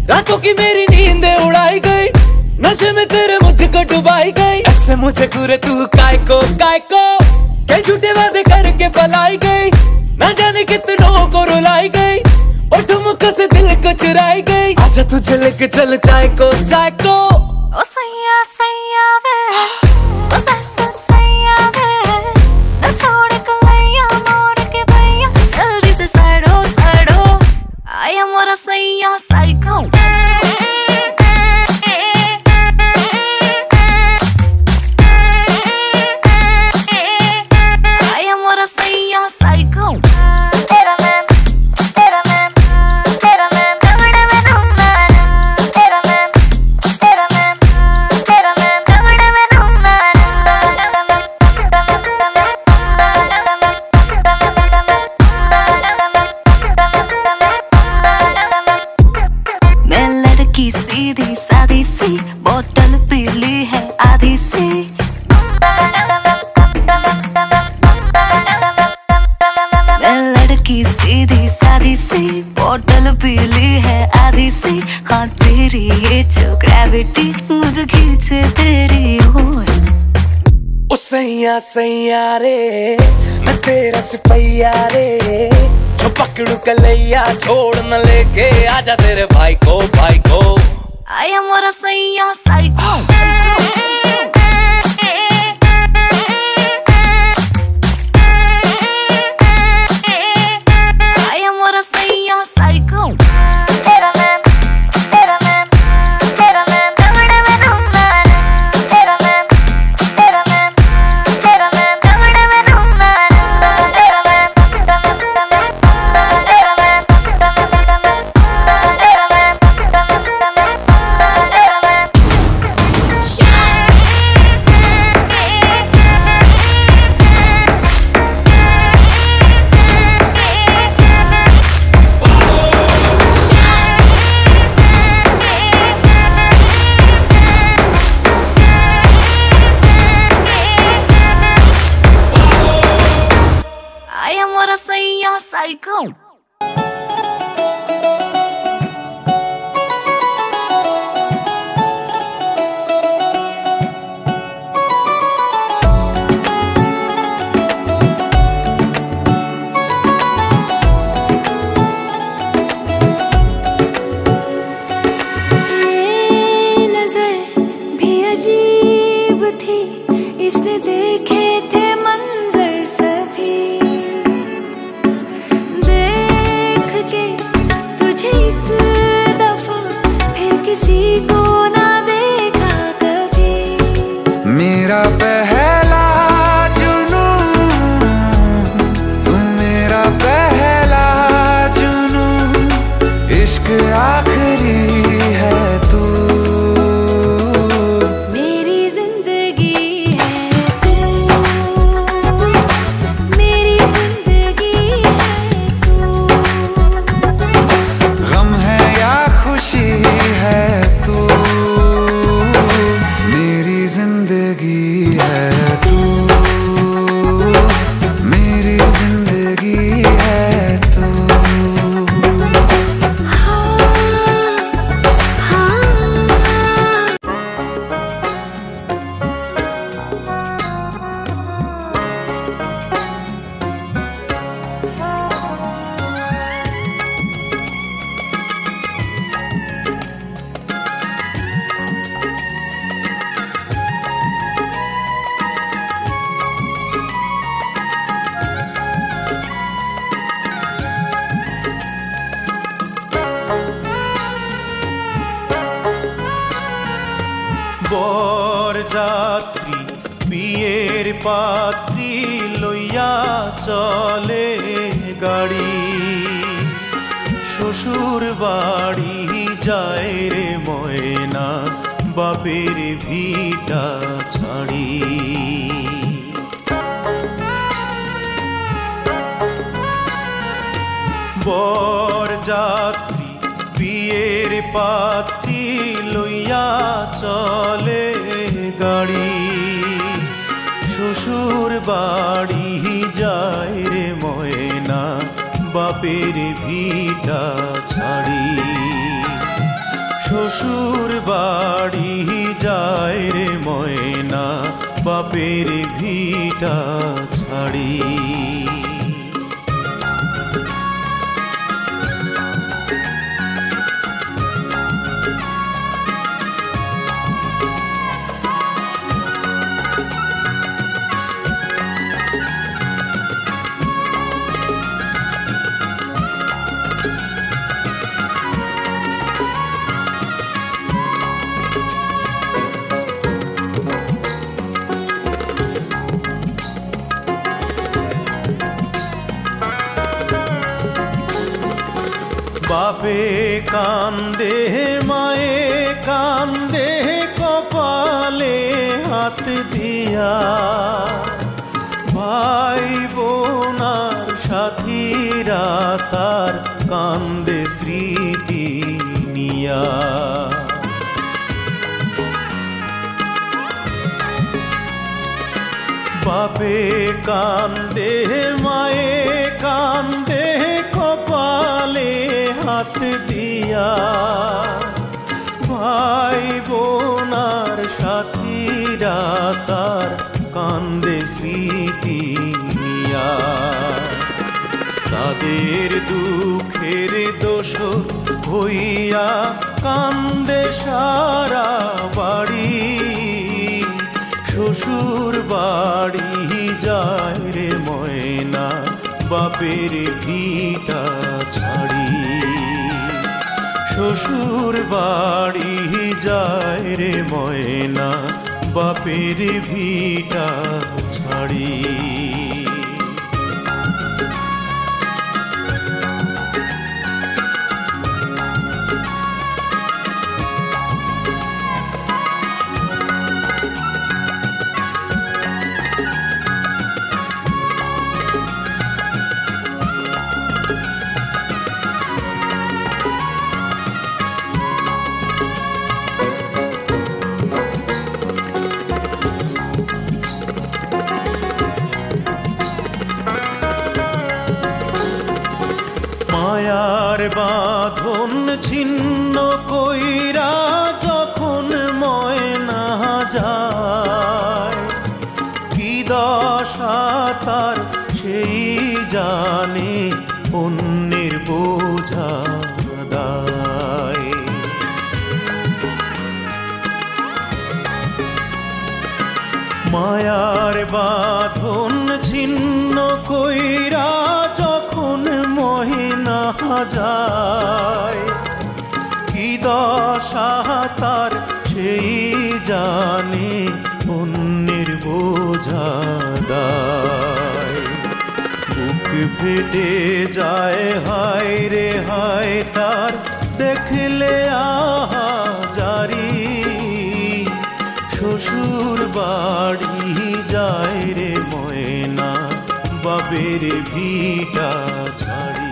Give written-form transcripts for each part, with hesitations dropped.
रातों की मेरी नींद उड़ाई गई, नशे में तेरे मुझको डुबाई गई। ऐसे मुझे घूरे तू काय को कई झूठे वादे करके पलाई गई, ना जाने कितनों को रुलाई गई, और ठुमकों से दिल को चुराई गई। आजा तुझे लेके चल चाय को ओ सैया सैया वे, ओ सैया वे, न छोड़ कलैया मोर के भैया, जल्दी से सड़ो आया मोरा सैया साइको। आया मोरा सैया साइको। सीधी सादी सी बोतल पीली है आधी सी, मैं लड़की सीधी सादी सी बोतल पीली है आधी सी। हाँ तेरी ये जो ग्रेविटी मुझे खींचे तेरी ओर। ओ सैया सैया रे, मैं तेरा सिपैया रे, जो पकड़ू कलैया छोड़ न लेके आजा तेरे भाई को आया मोरा सैया साइको। आया मोरा सैया साइको। Yeah! বরযাত্রী বিয়ের পাত্রী লইয়া চলে গাড়ি, শ্বশুর বাড়ি যায় রে ময়না বাপের ভিটা ছাড়ি। বরযাত্রী বিয়ের পাত্রী লইয়া চলে গাড়ি, শ্বশুর বাড়ি যায় রে ময়না বাপের ভিটা ছাড়ি, শ্বশুর বাড়ি যায় রে ময়না বাপের ভিটা ছাড়ি। বাপে কান্দে মায়ে কান্দে কপালে হাত দিয়া, ভাই বোনার সাথীরা তার কান্দে স্মৃতি নিয়া। বাপে কান্দে মায়ে কান্দে কপালে হাত দিয়া, ভাই বোনার সাথীরা তার কান্দে স্মৃতি নিয়া। তাদের দুঃখের দোষ হইয়া কান্দে সারা বাড়ি, শ্বশুর বাড়ি যায় রে ময়না বাপের ভিটা ছাড়ি, শ্বশুর বাড়ি যায় রে ময়না বাপের ভিটা ছাড়ি। মায়ার বাঁধন ছিন্ন কইরা যখন ময়না যায়, কি দশা তার সেই জানে অন্যের বোঝা দায়। মায়ার বাঁধন ছিন্ন কইরা যখন ময়না যায়, কি দশা তার সেই জানে অন্যের বোঝা দায়। বুক ফেটে যায় হায় রে হায় তার দেখলে আহা জারি, শ্বশুর বাড়ি যায় রে ময়না বাপের ভিটা ছাড়ি।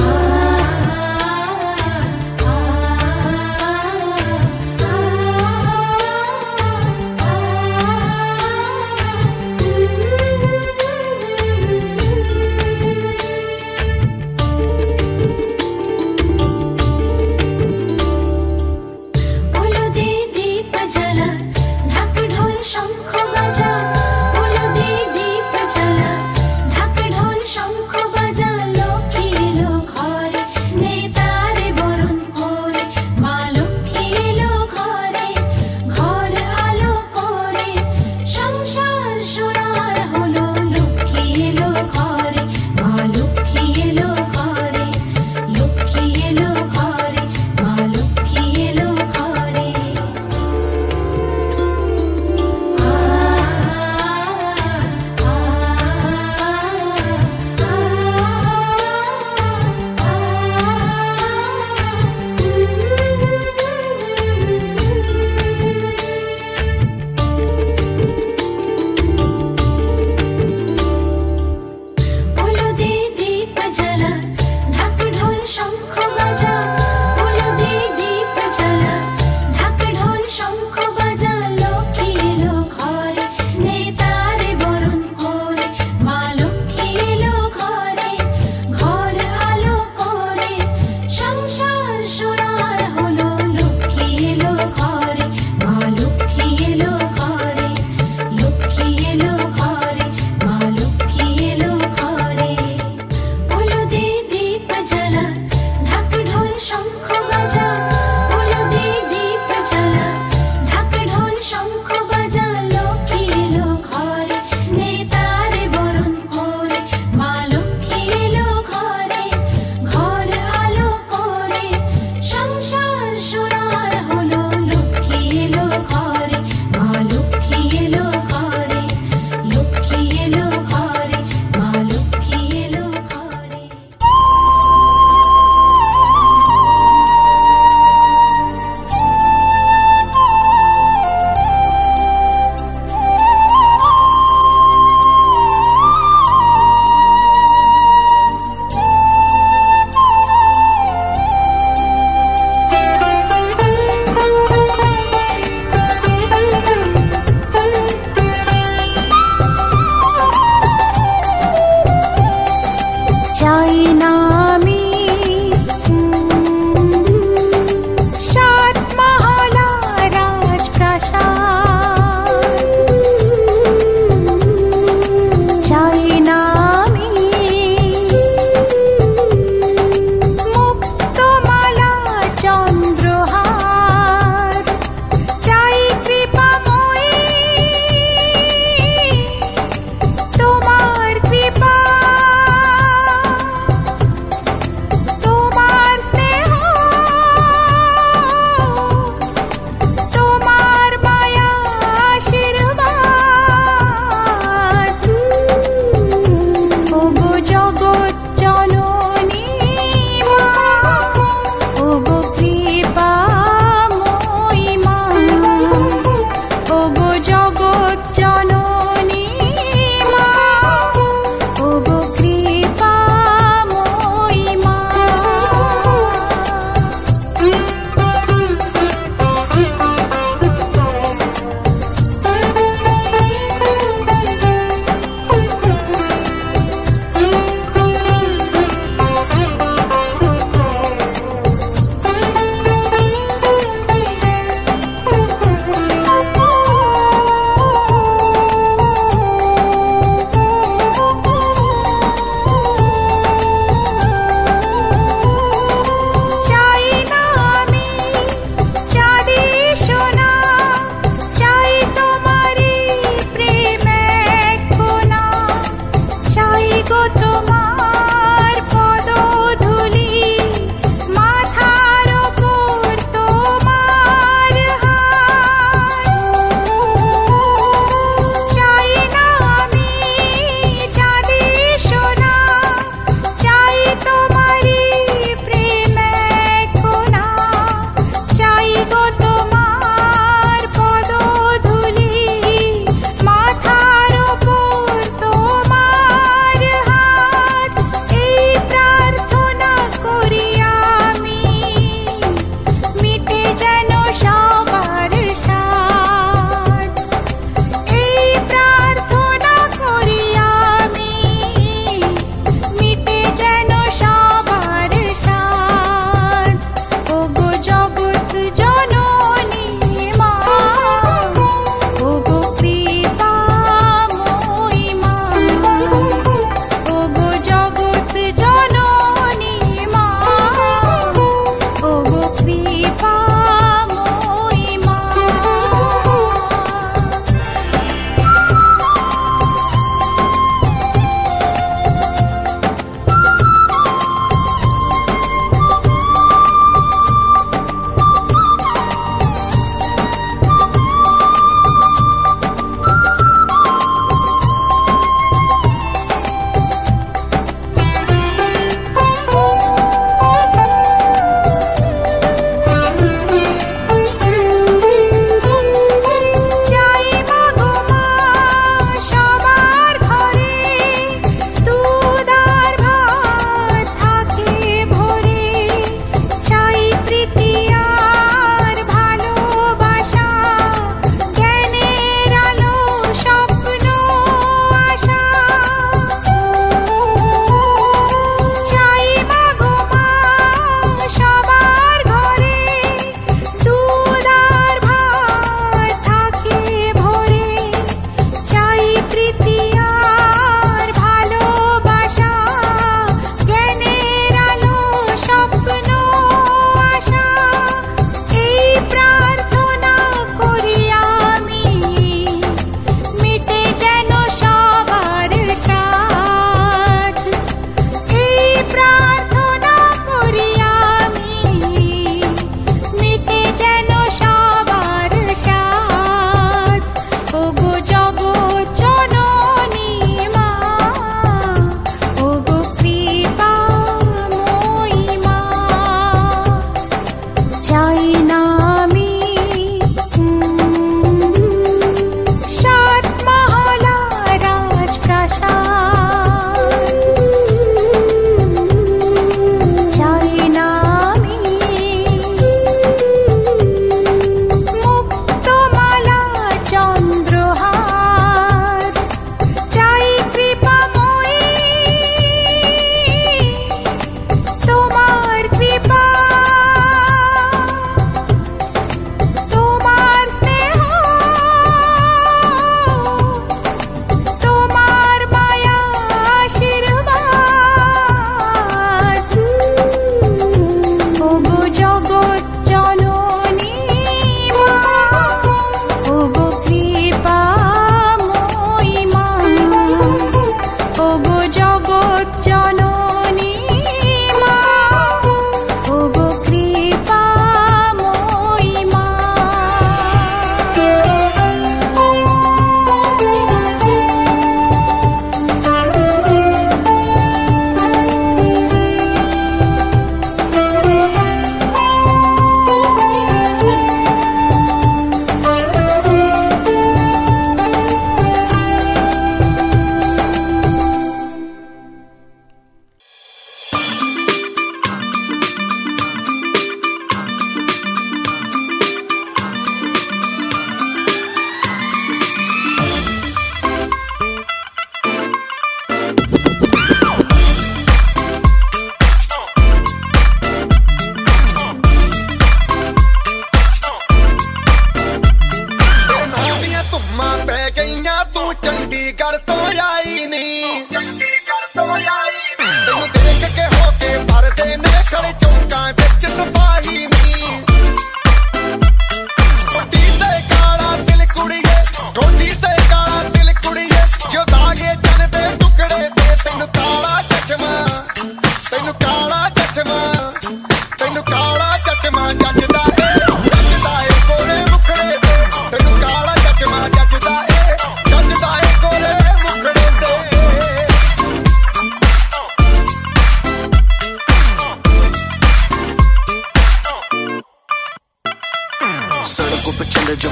ah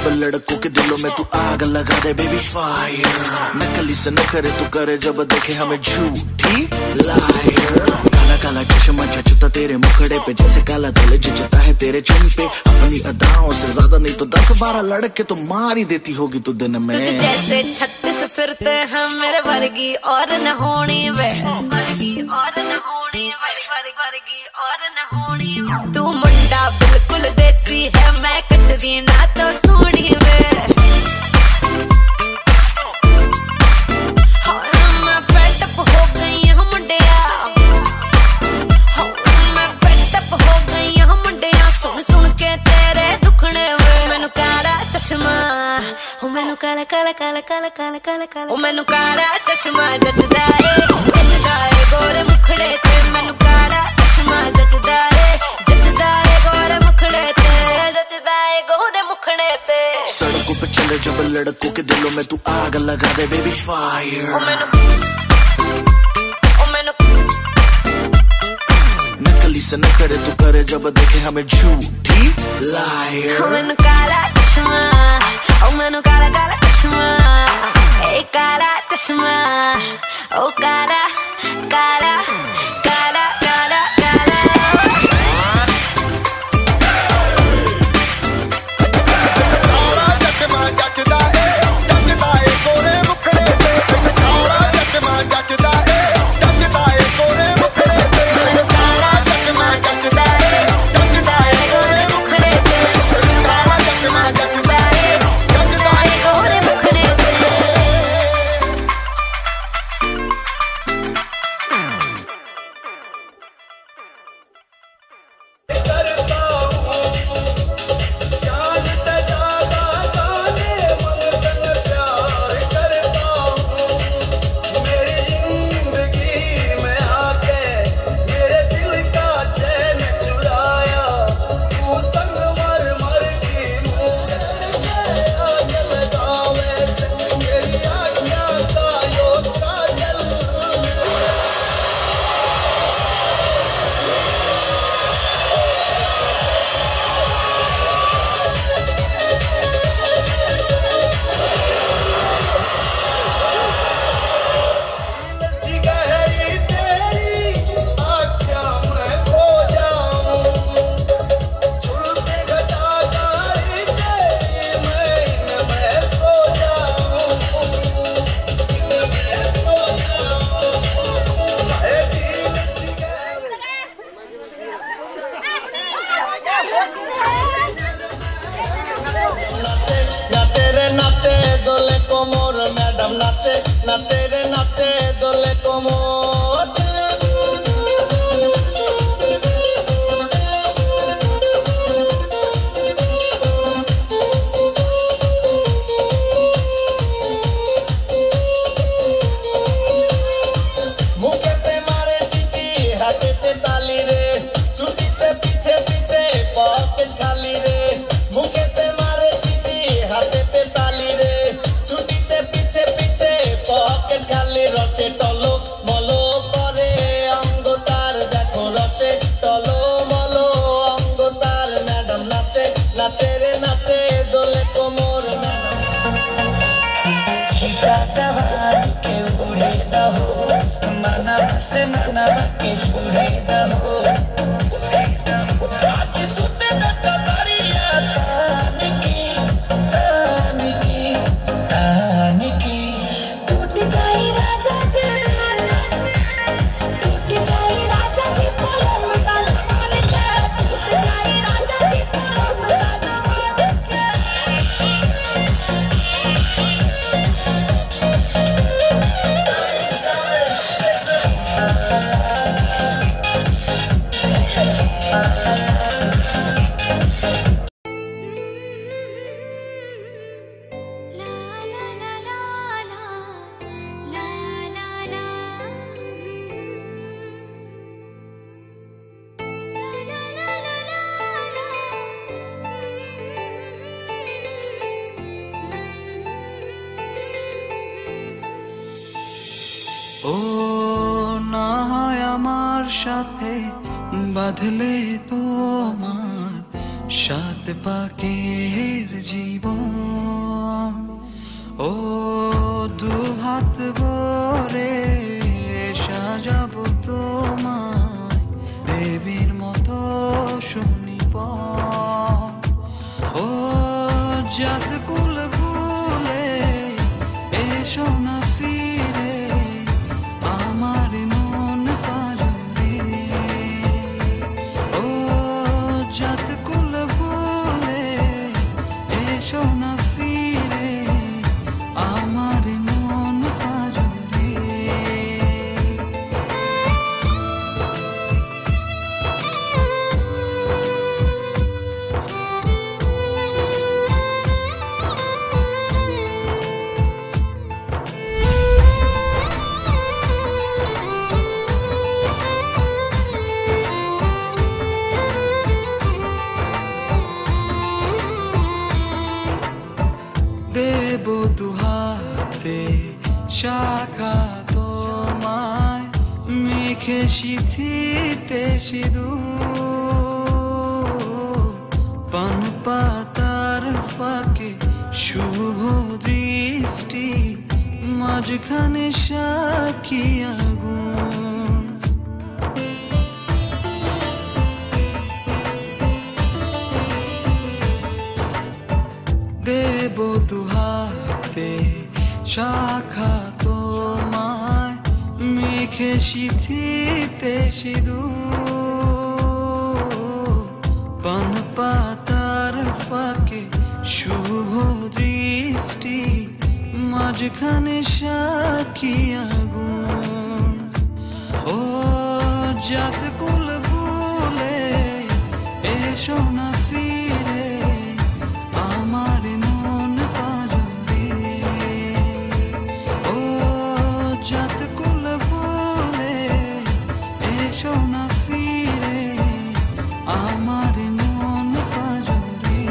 जब लड़कों के दिलों में तू आग लगा दे बेबी फायर। नकली से न करे तू करे जब देखे हमें झूठी लायर। काला काला चश्मा जचता तेरे मुखड़े पे जैसे काला दिल जचता है तेरे चिन पे। अपनी अदाओं से ज्यादा नहीं तो 10-12 लड़के तो मार ही देती होगी तू दिन में। तुझे जैसे 36 फिरते हैं मेरे वर्गी और न होनी वे, वर्गी और न होनी वर्गी और न होनी। तू मुंडा बिल्कुल देसी है मैं कटरी ना तो सोनी वे। मैं फेड अप हो गई हूँ मुंडिया, मैं फेड अप हो गई हूँ मुंडिया सुन सुन के तेरे दुखने वे। मैनू काला चश्मा मैनू काला काला काला काला काला काला काला मैनू काला चश्मा जचदा है गोरे मुखड़े ते। मैनू काला चश्मा जचदा है गोरे मुखड़े ते, जचदा है गोरे मुखड़े ते। सड़कों पे चले जब लड़कों के दिलों में तू आग लगा दे बेबी फायर। नकली से न करे तू करे जब देखे हमें झूठी लायर। मैनू काला चश्मा मैनू काला काला चश्मा ए काला चश्मा ओ काला काला काला काला काला। चश्मा जचदा है गोरे मुखड़े ते। काला चश्मा जचदा है गोरे मुखड़े ते। काला चश्मा जचदा है गोरे मुखड़े ते। काला चश्मा जचदा है गोरे मुखड़े ते। नाचे दोले कोमर मैडम नाचे नाचे रे नाचे दोले कोमर। मुखे पे मारे सीटी हाथे पे ताली रे, छुट्टी पे पीछे पीछे पॉकेट खाली रे। मुखे पे मारे सीटी हाथे पे ताली रे, छुट्टी पे पीछे पीछे पॉकेट खाली। रसे टलो मलो करे अंग तार देखो रसे टलो मलो अंग तार। मैडम नाचे नाचे रे नाचे दोले कोमर मैडम। छिपा जवानी के उड़े दहो मना से मना के छुड़े दहो। आज सुते न कबरिया तानिकी तानिकी तानिकी। टूट जाए राजा जी, टूट जाए राजा जी पलंग सागवान के। टूट जाए राजा जी पलंग सागवान के। ও না হয় আমার সাথে বাঁধলে তোমার সাত পাকের জীবন ও দু হাত ভরে সাজাবো তোমায় দেবীর মতো শুনিব ও জাত কুল ভুলে এসো না ফিরে আমার মন পাজরে ও জাত কুল ভুলে এসো না ফিরে আমার মন পাজরে দেব দুহাতে শাখা তোমায় মেখে সিথিতে সিঁদুর পান পাতার ফাঁকে শুভ দৃষ্টি মাঝখানে সাক্ষী আগুন দেব দুহাতে শাখা তোমায় মেখে সিথিতে সিঁদুর পান পাতার ফাঁকে শুভ দৃষ্টি মাঝখানে সাক্ষী আগুন ও জাত কুল ভুলে এসো না ফিরে আমার মন পাজরে ও জাত কুল ভুলে এসো না ফিরে আমার মন পাজরে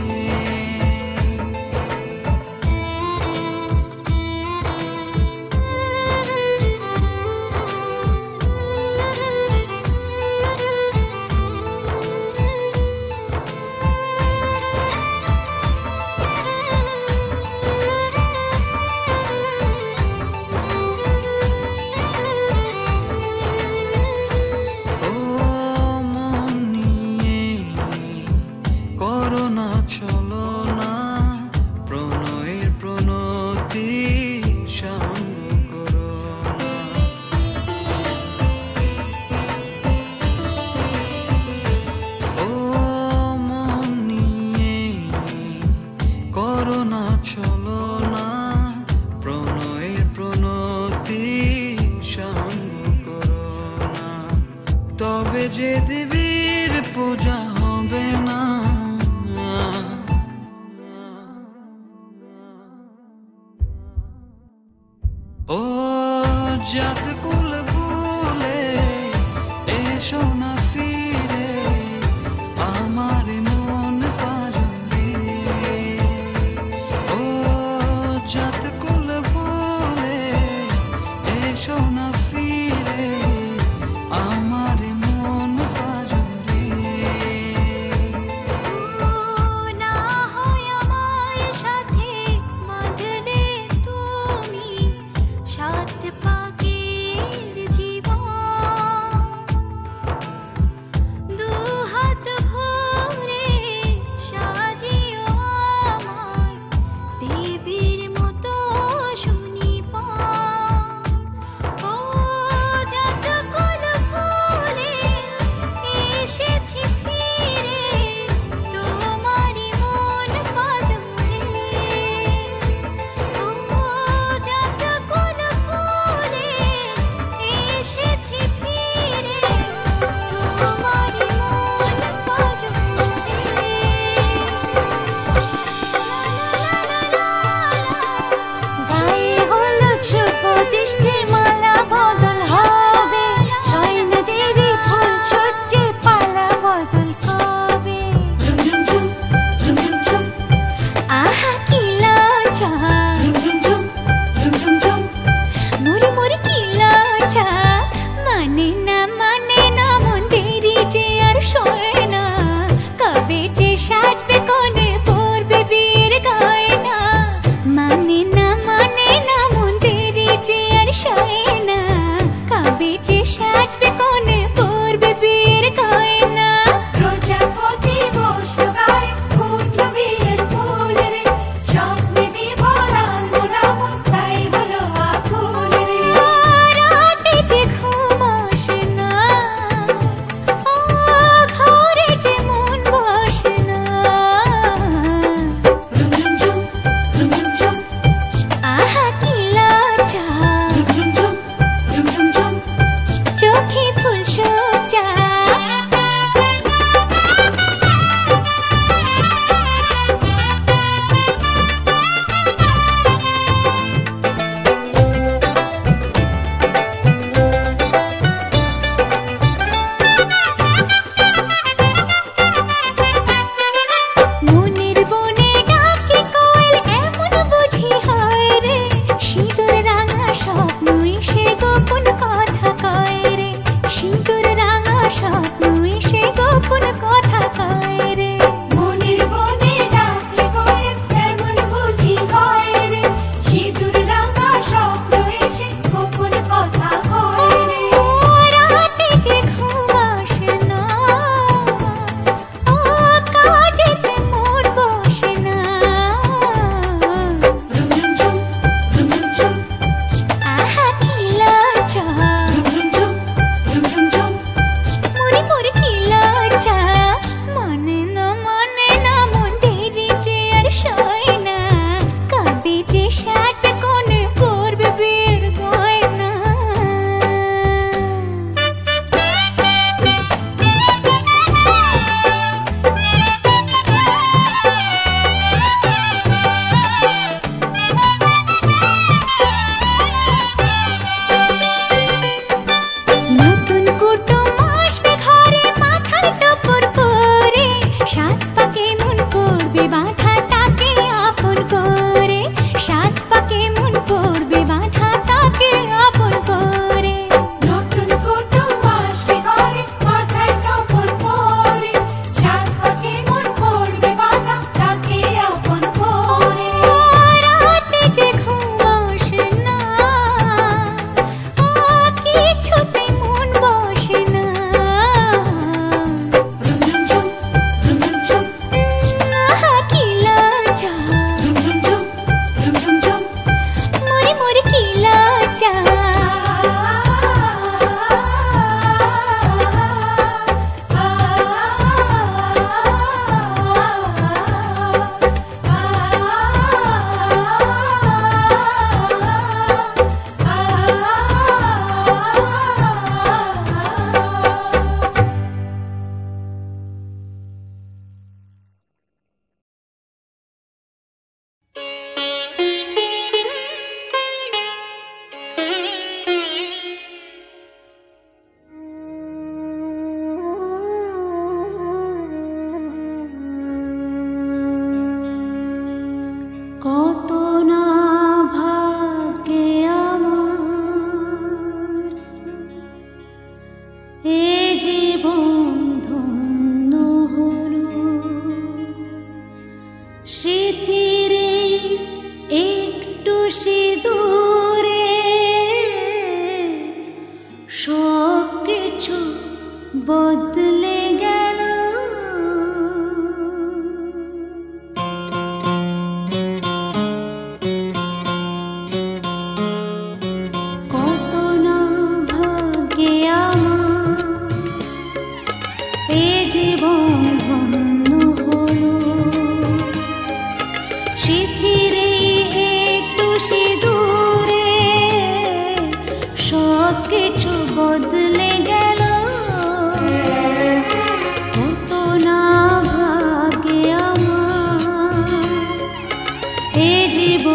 ও মন নিয়ে করোনা চলো না প্রণয়ের প্রণতি সঙ্গ করো না ও মন নিয়ে করোনা চলো না প্রণয়ের প্রণতি সঙ্গ করো না তবে যে দেবীর পূজা হবে না ও জাত কুল ভুলে এসো না ফিরে আমার মন পাজরে ও জাত কুল ভুলে এসো না ফিরে আমার মন পাজরে না হয় আমার সাথে বাঁধলে তুমি সাত পাকের জীবন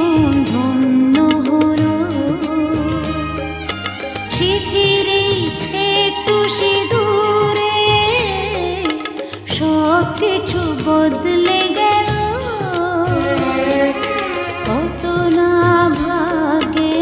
জীবন ধন্য হলো শিথিরে একটু সিঁদুরে সব কিছু বদলে গেল কত না ভাগে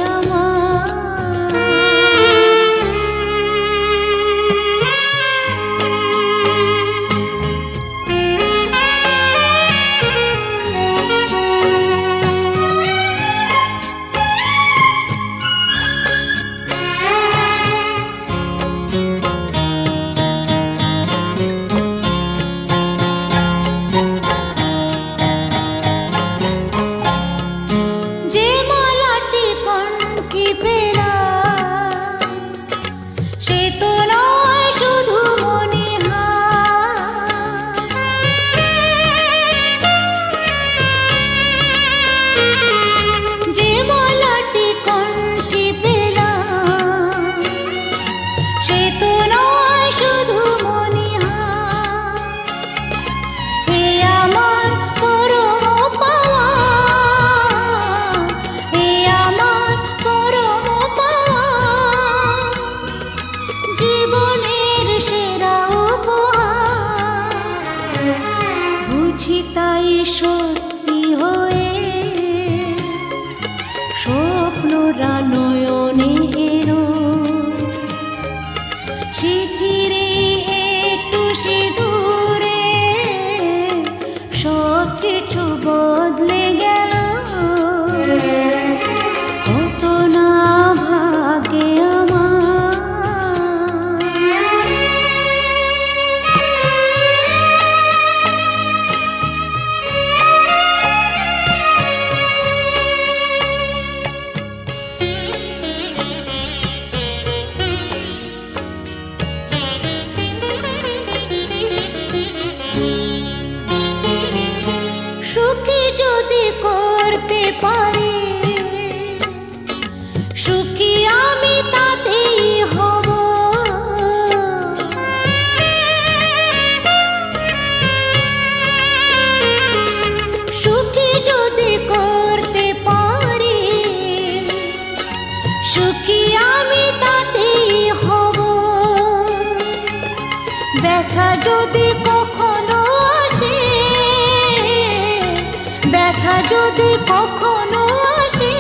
যদি কখনো আসে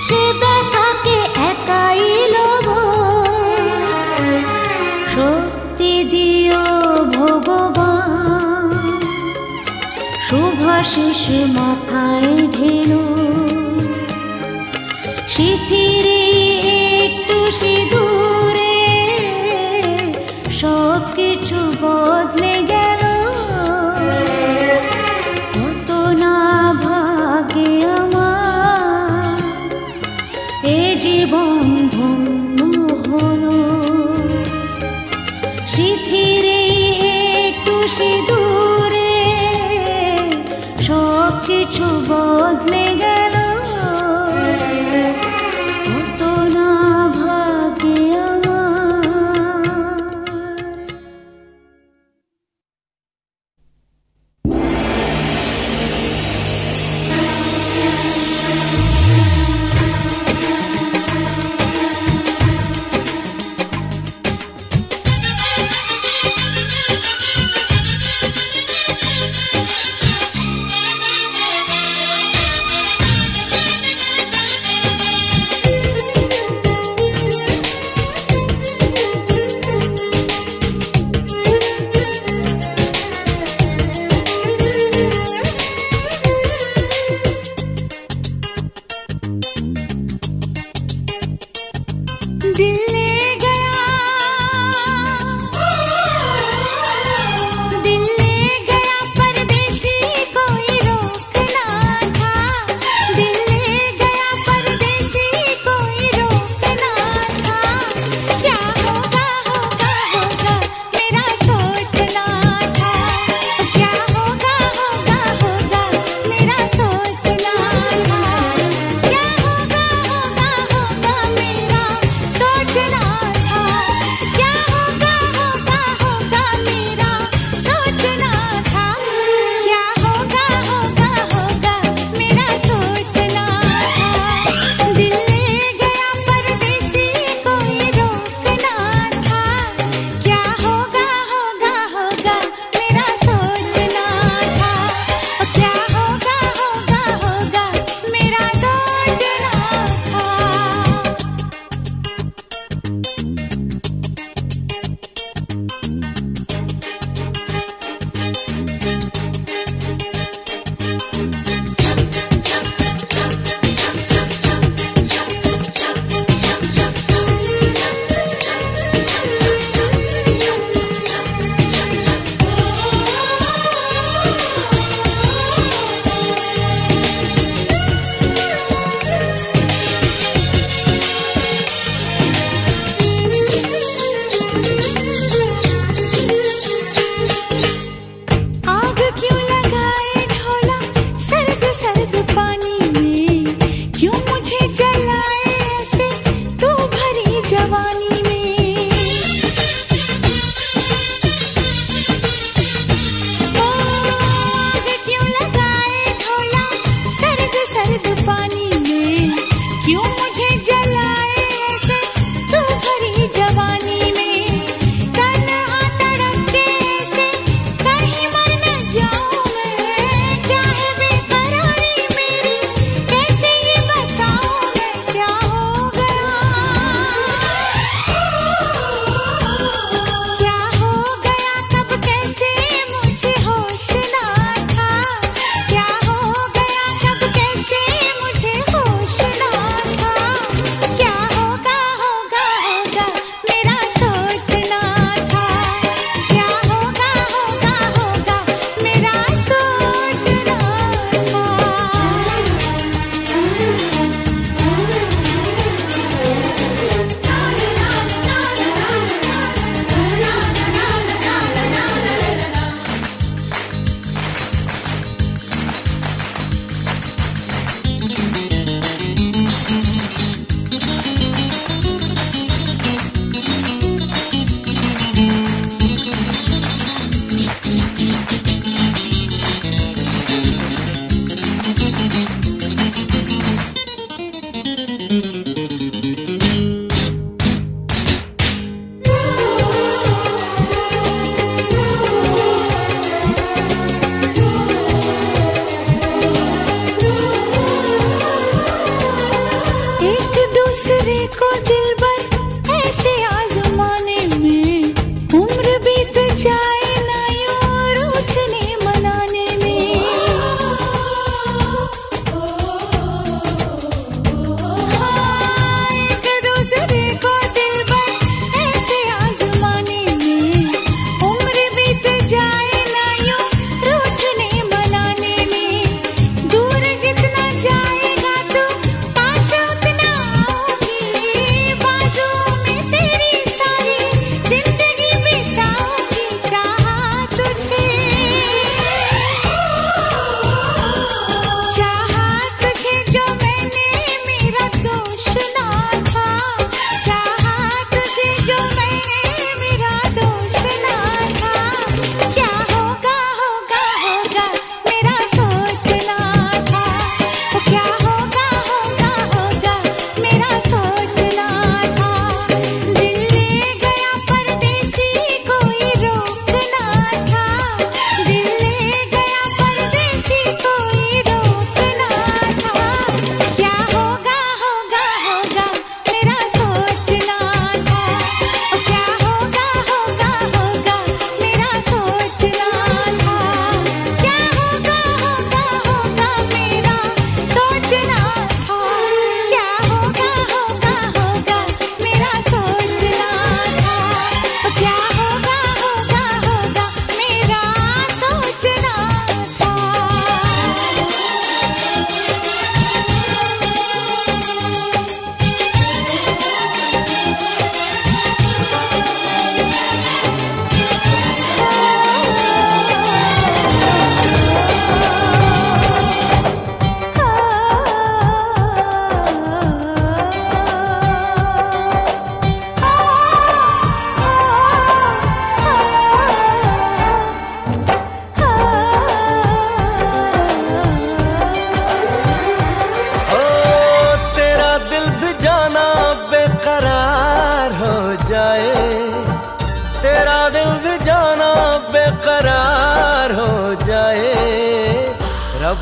সে ব্যথাকে একাই লব শক্তি দিও ভগবান শুভাশিস মাথায় ঢেলো শিথিরে একটু সিঁদুরে সব কিছু বদলে গেল কত না ভাগে আমার এ জীবন ধন্য হলো শিথিরে একটু সিঁদুরে সব কিছু বদলে গেল কত না ভাগে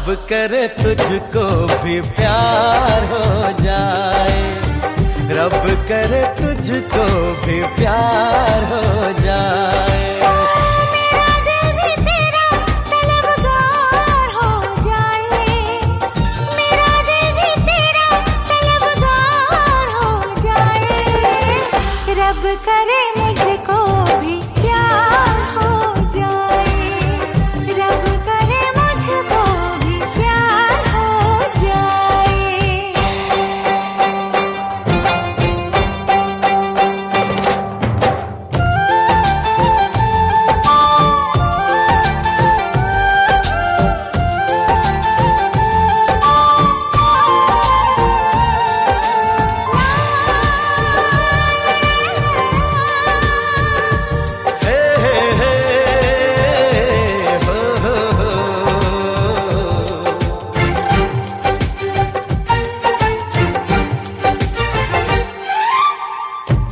रब करे तुझको भी प्यार हो जाए, रब करे तुझको भी प्यार हो जाए। मेरा दिल भी तेरा तलबगार हो जाए, मेरा दिल भी तेरा तलबगार हो जाए। रब करे मुझको भी प्यार हो जाए, रब करे मुझको भी प्यार हो जाए।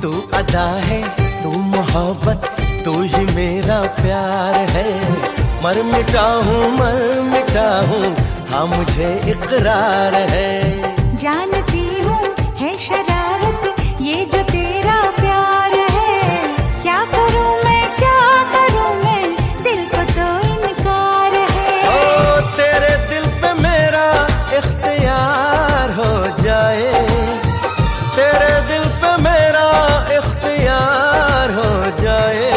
तू अदा है, तू मोहब्बत, तू ही मेरा प्यार है। मर मिटा हूँ हाँ मुझे इकरार है। जानती हूँ है शरारत ये जो तेरा प्यार है, क्या करूँ मैं दिल को तो इनकार है। ओ तेरे दिल पे मेरा इख्तियार हो जाए, तेरे दिल पे मेरा इख्तियार हो जाए।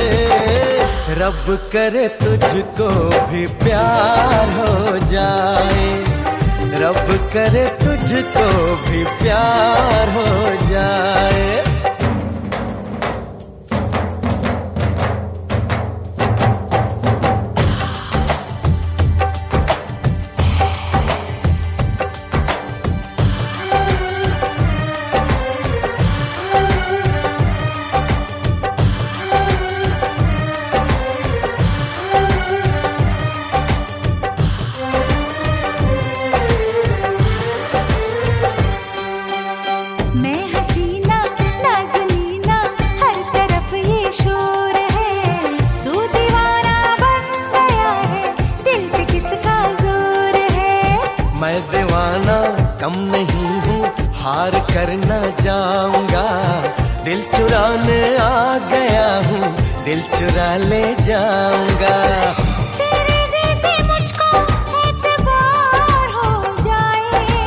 रब करे तुझको भी प्यार हो जाए, रब करे तुझको भी प्यार हो जाए। मैं हसीना नाज़नीना हर तरफ ये शोर है, तू दीवाना बन गया है दिल पे किसका जोर है। मैं दीवाना कम नहीं हूँ, हार कर न जाऊंगा। दिल चुराने आ गया हूँ, दिल चुरा ले जाऊंगा। तेरे दिल पे मुझको एतबार हो जाए,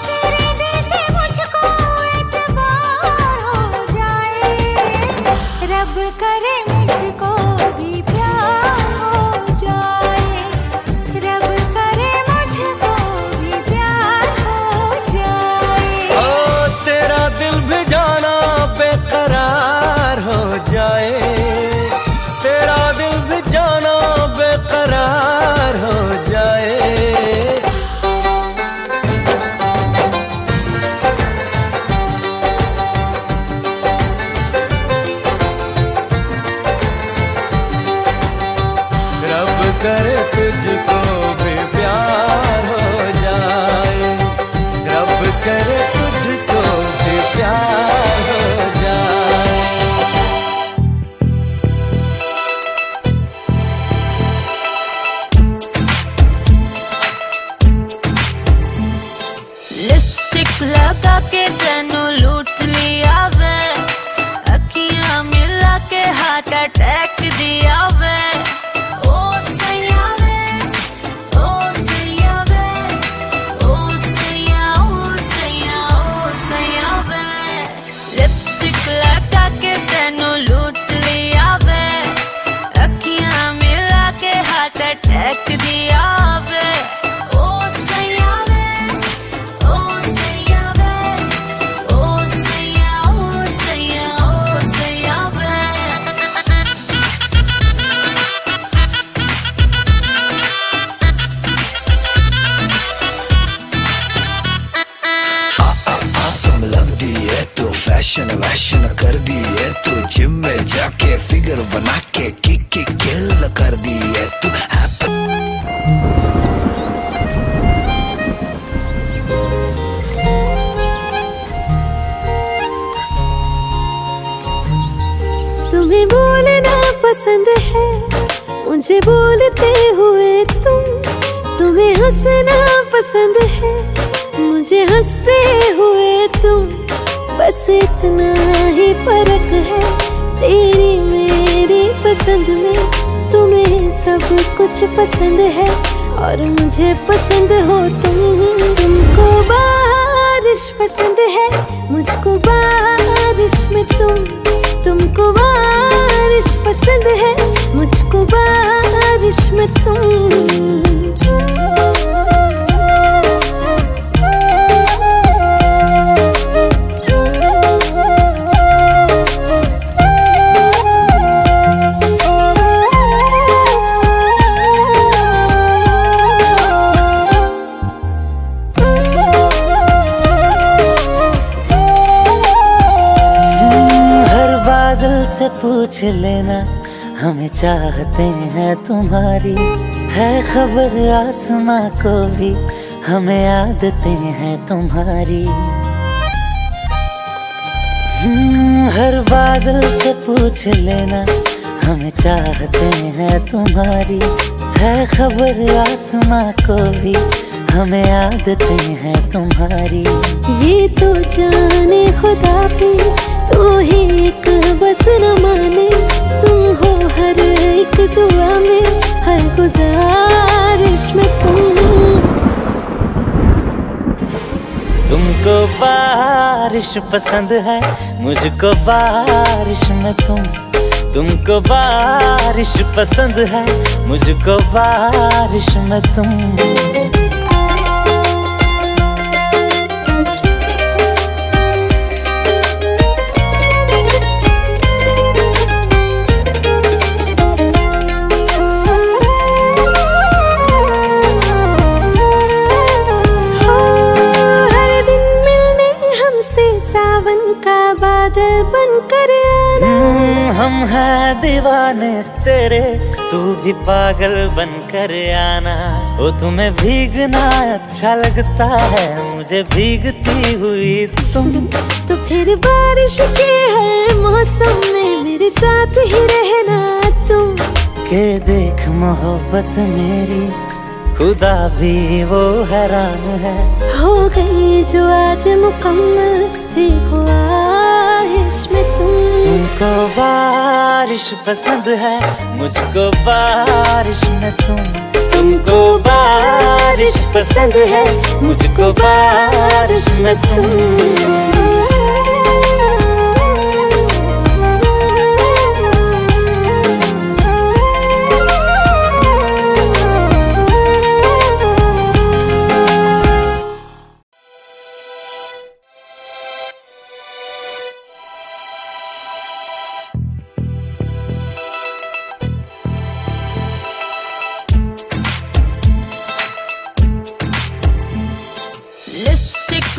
तेरे दिल पे मुझको एतबार हो जाए। रब करे मुझको भी प्यार हो जाए, रब करे मुझको भी प्यार हो जाए। ओ तेरा दिल भी जाना बेकरार हो जाए, तेरा दिल भी जाना बेकरार हो जाए। रब करे तुझको भी प्यार हो जाए, रब करे तुझको भी प्यार हो जाए। लिपस्टिक लगा के तेनू लूट लिया वे, अखियां मिला के हार्ट अटैक दिया वे। ओ सैया वे, ओ सैया वे, ओ सैया, ओ सैया, ओ सैया वे। लिपस्टिक लगा के तेनू लूट लिया वे, अखियां मिला के हार्ट अटैक दिया वे। ओ सैया वे, ओ सैया वे, ओ सैया, ओ सैया, ओ सैया वे। आसम लगदी है तू, फैशन वैशन कर दी है तू, जिम में जाके फिगर बना के किक किल कर दी है तू। तुम्हें बोलना पसंद है मुझे बोलते हुए तुम, तुम्हें हंसना पसंद है मुझे हंसते हुए तुम, बस इतना ही फर्क है तेरी मेरी पसंद में। तुम्हें सब कुछ पसंद है और मुझे पसंद हो तुम। तुमको बारिश पसंद है, मुझको बारिश में तुम। तुमको बारिश पसंद है, मुझको बारिश में तुम। से पूछ लेना हमें चाहते हैं तुम्हारी, है खबर आसमां को भी हमें आदतें हैं तुम्हारी। हर बादल से पूछ लेना हमें चाहते हैं तुम्हारी, है खबर आसमां को भी हमें आदतें हैं तुम्हारी। ये तो जाने खुदा भी तू ही एक बस न माने, तुम हो हर एक दुआ में, हर गुजारिश में तुम। तुमको बारिश पसंद है, मुझको बारिश में तुम। तुमको बारिश पसंद है, मुझको बारिश में तुम। हम हैं दीवाने तेरे, तू भी पागल बनकर आना। ओ तुम्हें भीगना अच्छा लगता है, मुझे भीगती हुई तुम। तो फिर बारिश के हर मौसम में मेरे साथ ही रहना तुम। के देख मोहब्बत मेरी खुदा भी वो हैरान है, हो गई जो आज मुकम्मल देखो आहिश में तुम। तुमको बारिश पसंद है, मुझको बारिश में तुम। तुमको बारिश पसंद है, मुझको बारिश में तुम।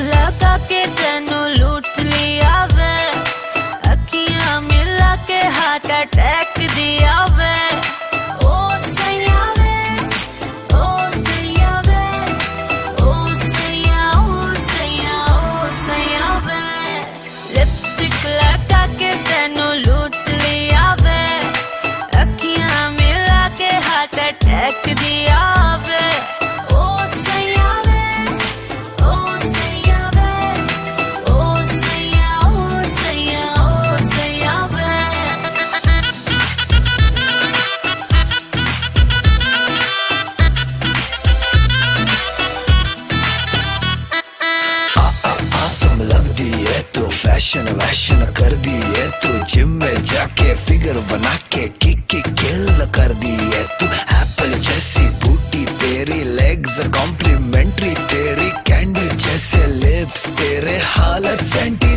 लगा के तेनू लूट लिया वे, अखियां मिला के हार्ट अटैक दिया वे। ओ सैया वे, ओ सैया वे, ओ सैया, ओ सैया, ओ सैया वे। लिपस्टिक लगा के तेनू लूट लिया वे, अखियां मिला के हार्ट अटैक दिया वे। फैशन वैशन कर दिए तू, जिम में जाके फिगर बना के किक किल कर दिए तू। एप्पल जैसी बूटी तेरी, लेग्स कॉम्प्लीमेंट्री तेरी, कैंडी जैसे लिप्स तेरे, हालत सेंटी